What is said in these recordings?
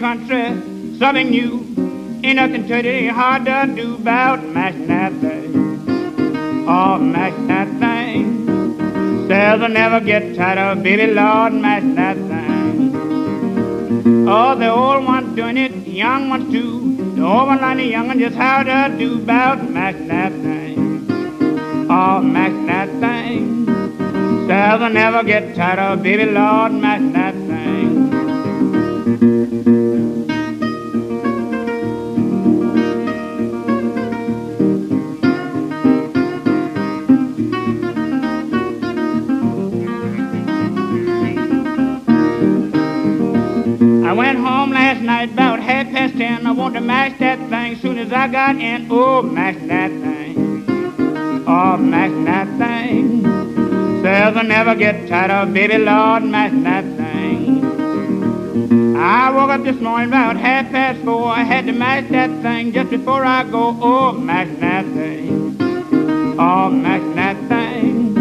country, something new. Ain't nothing to it, ain't hard to do about mashing that thing. Oh, mashing that thing. Says I never get tired of, baby Lord, mashing that thing. Oh, the old ones doing it, the young ones too. The old one and the young one just how to do about mashing that thing. Oh, mashing that thing. Says I never get tired of, baby Lord, mashing that thing. I went home last night about 10:30. I want to mash that thing soon as I got in. Oh, mash that thing. Oh, mash that thing. Says I never get tired of, baby Lord, mash that thing. I woke up this morning about 4:30. I had to mash that thing just before I go. Oh, mash that thing. Oh, mash that thing.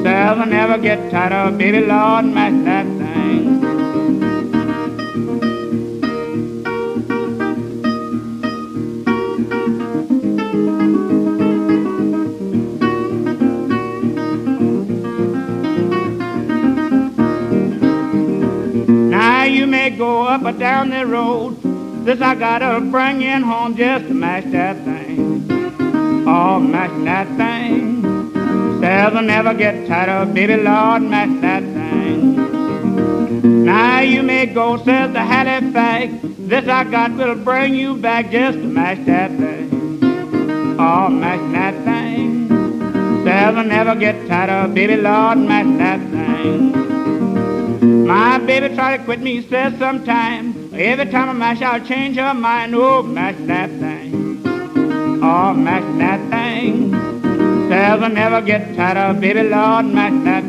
Says I never get tired of, baby Lord, mash that thing. Now you may go up or down the road. This I gotta bring in home just to mash that thing. Oh, mash that thing. Says I never get tired of, baby Lord, mash that thing. Now you may go, says the Halifax. This I got will bring you back just to mash that thing. Oh, mash that thing. Says I never get tired of, baby Lord, mash that thing. My baby try to quit me, says sometime. Every time I mash, I'll change her mind. Oh, mash that thing. Oh, mash that thing. Says I never get tired of, baby Lord, mash that